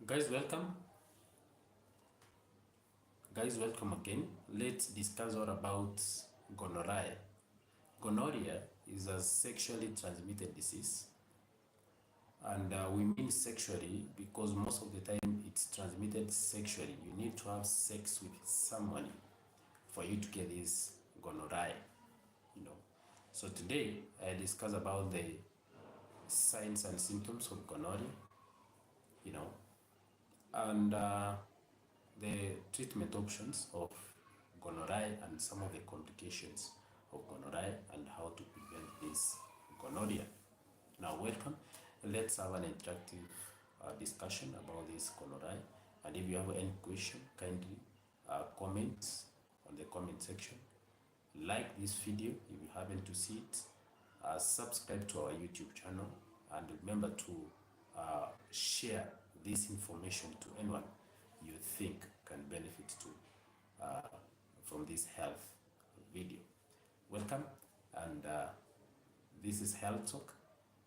Guys, welcome. Guys, welcome again. Let's discuss all about gonorrhea. Gonorrhea is a sexually transmitted disease, and we mean sexually because most of the time it's transmitted sexually. You need to have sex with someone for you to get this gonorrhea, you know. So today I discuss about the signs and symptoms of gonorrhea, you know, and the treatment options of gonorrhea and some of the complications of gonorrhea and how to prevent this gonorrhea. Now, welcome. Let's have an interactive discussion about this gonorrhea. And if you have any question, kindly comment on the comment section. Like this video if you haven't to see it. Subscribe to our YouTube channel and remember to share this information to anyone you think can benefit to from this health video. Welcome, and this is Health Talk.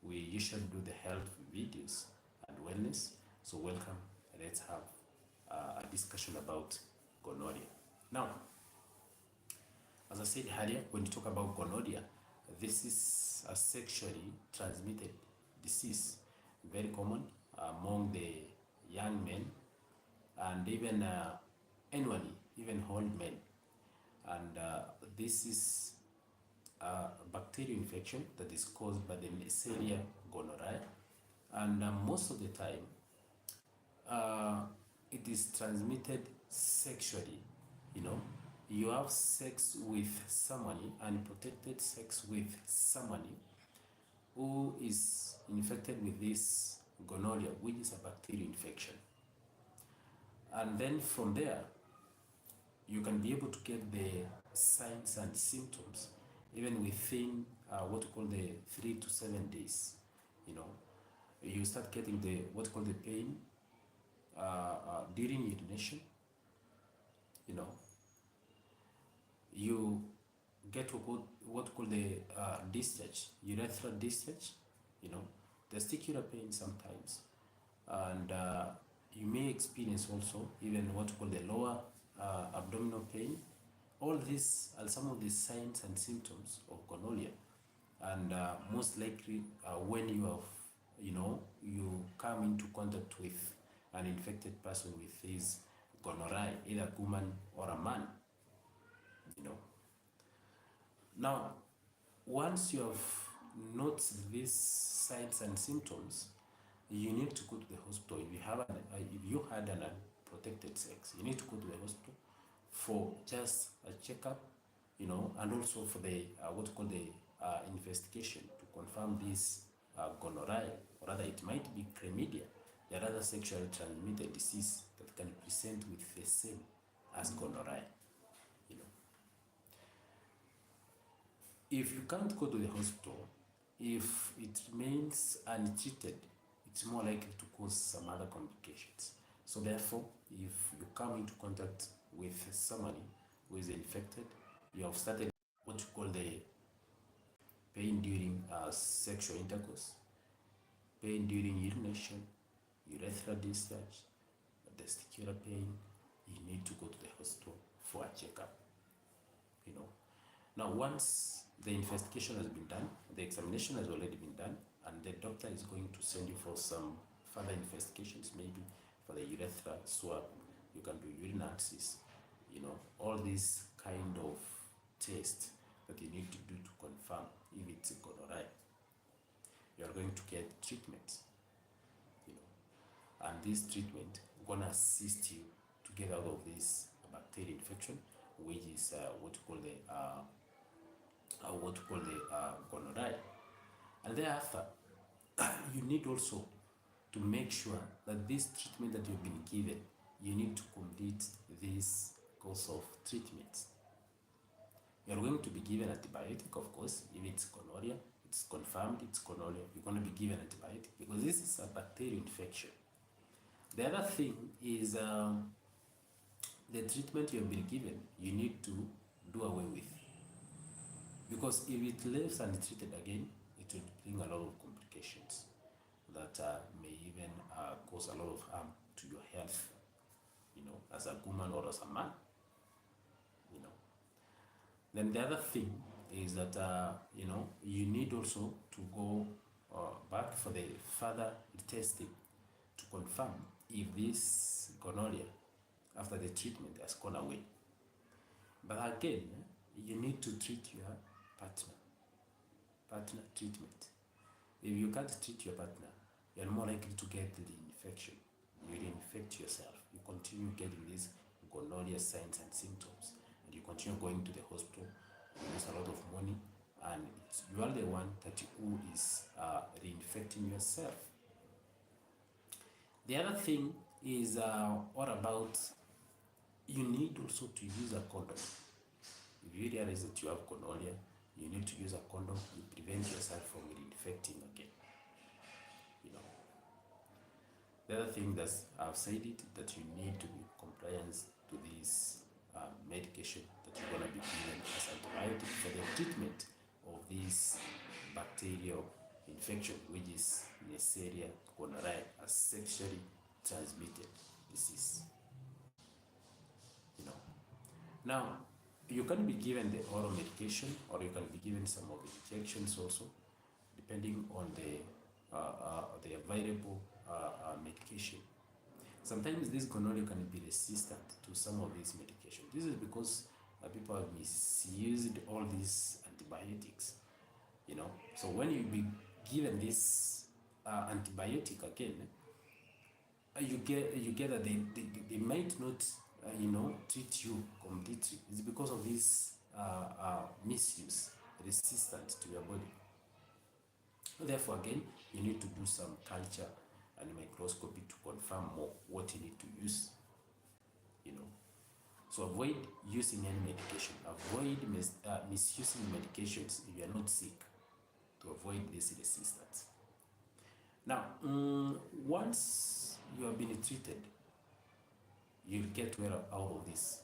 We usually do the health videos and wellness. So welcome. Let's have a discussion about gonorrhea. Now, as I said earlier, when you talk about gonorrhea, this is a sexually transmitted disease, very common among the young men and even anyone, even old men. And this is a bacterial infection that is caused by the Neisseria gonorrhea. And most of the time, it is transmitted sexually. You know, you have sex with somebody, unprotected sex with somebody who is infected with this gonorrhea, which is a bacterial infection. And then from there, you can be able to get the signs and symptoms even within what we call the 3 to 7 days. You know, you start getting the what we call the pain during urination. You know, you get what we call the discharge, urethral discharge. You know, testicular pain sometimes, and you may experience also even what we call the lower abdominal pain. All these are some of the signs and symptoms of gonorrhea, and most likely when you have, you know, you come into contact with an infected person with this gonorrhea, either a woman or a man, you know. Now, once you have noticed these signs and symptoms, you need to go to the hospital. If you had an unprotected sex, you need to go to the hospital for just a checkup, you know, and also for the what we call the investigation to confirm this gonorrhea, or rather it might be chlamydia, the other sexually transmitted disease that can present with the same as gonorrhea, you know. If you can't go to the hospital, if it remains untreated, it's more likely to cause some other complications. So therefore, if you come into contact with somebody who is infected, you have started what you call the pain during sexual intercourse, pain during urination, urethral discharge, testicular pain, you need to go to the hospital for a checkup, you know. Now, once the investigation has been done, the examination has already been done, and the doctor is going to send you for some further investigations, maybe for the urethra swab, you can do urine analysis, you know, all these kind of tests that you need to do to confirm if it's gonorrhea. You are going to get treatment, you know, and this treatment gonna assist you to get out of this bacterial infection, which is what we call the gonorrhea. And thereafter, you need also to make sure that this treatment that you've been given, you need to complete this course of treatment. You're going to be given antibiotic, of course. If it's gonorrhea, it's confirmed it's gonorrhea, you're going to be given antibiotic because this is a bacterial infection. The other thing is the treatment you've been given, you need to do away with. Because if it leaves untreated again, it will bring a lot of complications that may even cause a lot of harm to to your health, as a woman or as a man, Then the other thing is that, you need also to go back for the further testing to confirm if this gonorrhea after the treatment has gone away. But again, you need to treat your partner treatment. If you can't treat your partner, you're more likely to get the infection. You infect yourself. You continue getting these gonorrhea signs and symptoms, and you continue going to the hospital. You lose a lot of money, and you are the one who is reinfecting yourself. The other thing is what about, you need also to use a condom. If you realize that you have gonorrhea, you need to use a condom to prevent yourself from reinfecting again. The other thing that I've said it, that you need to be compliant to this medication that you're going to be given as antibiotic for the treatment of this bacterial infection, which is Neisseria gonorrhoeae, a sexually transmitted disease. Now, you can be given the oral medication, or you can be given some of the injections also, depending on the available medication. Sometimes this gonorrhea can be resistant to some of these medications. This is because people have misused all these antibiotics. So when you be given this antibiotic again, you get that they might not treat you completely. It's because of this misuse, resistant to your body. Therefore, again, you need to do some culture and microscopy to confirm more what you need to use. So avoid using any medication. Avoid misusing medications if you are not sick, to avoid this resistance. Now, once you have been treated, you'll get well out of this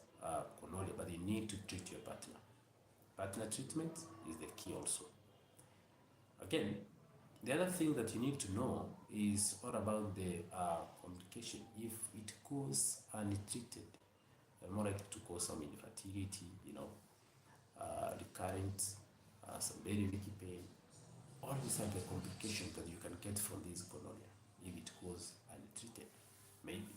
gonorrhea, but you need to treat your partner. Partner treatment is the key also. Again, the other thing that you need to know is all about the complication. If it goes untreated, you're more likely to cause some infertility, recurrent, some very leaky pain. All these are the complications that you can get from this gonorrhea if it goes untreated, maybe.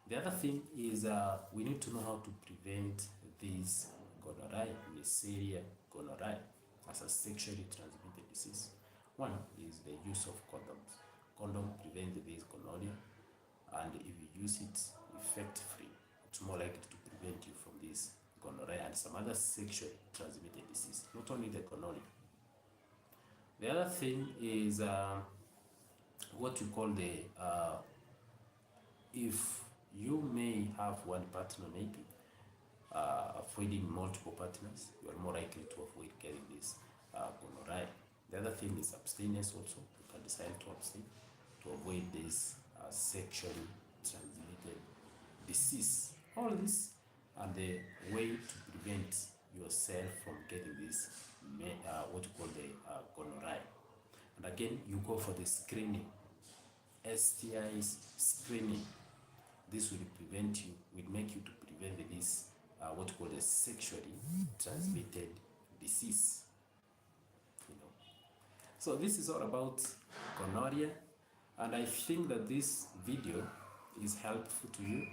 The other thing is we need to know how to prevent this gonorrhea, Neisseria gonorrhoeae, as a sexually transmitted disease. One is the use of condoms. Condom prevents this gonorrhea, and if you use it effect-free, it's more likely to prevent you from this gonorrhea and some other sexually transmitted disease, not only the gonorrhea. The other thing is what you call the, if you may have one partner, maybe avoiding multiple partners, you are more likely to avoid getting this gonorrhea. The other thing is abstinence also. You can decide to abstain to avoid this sexually transmitted disease. All this are the way to prevent yourself from getting this, what you call the gonorrhea. And again, you go for the screening, STIs screening. This will prevent you, will make you to prevent this, what you call the sexually transmitted disease. So this is all about gonorrhea, and I think that this video is helpful to you.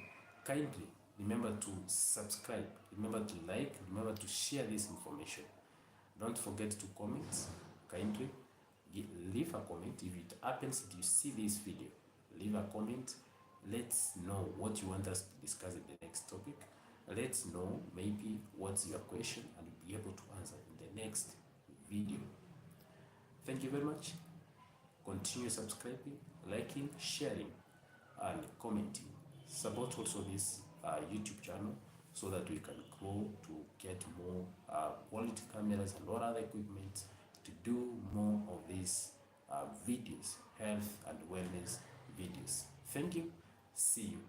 Kindly remember to subscribe, remember to like, remember to share this information. Don't forget to comment. Kindly leave a comment. If it happens that you see this video, leave a comment. Let's know what you want us to discuss in the next topic. Let's know maybe what's your question, and we'll be able to answer in the next video. Thank you very much. Continue subscribing, liking, sharing, and commenting. Support also this YouTube channel so that we can grow to get more quality cameras and all other equipment to do more of these videos, health and wellness videos. Thank you. See you.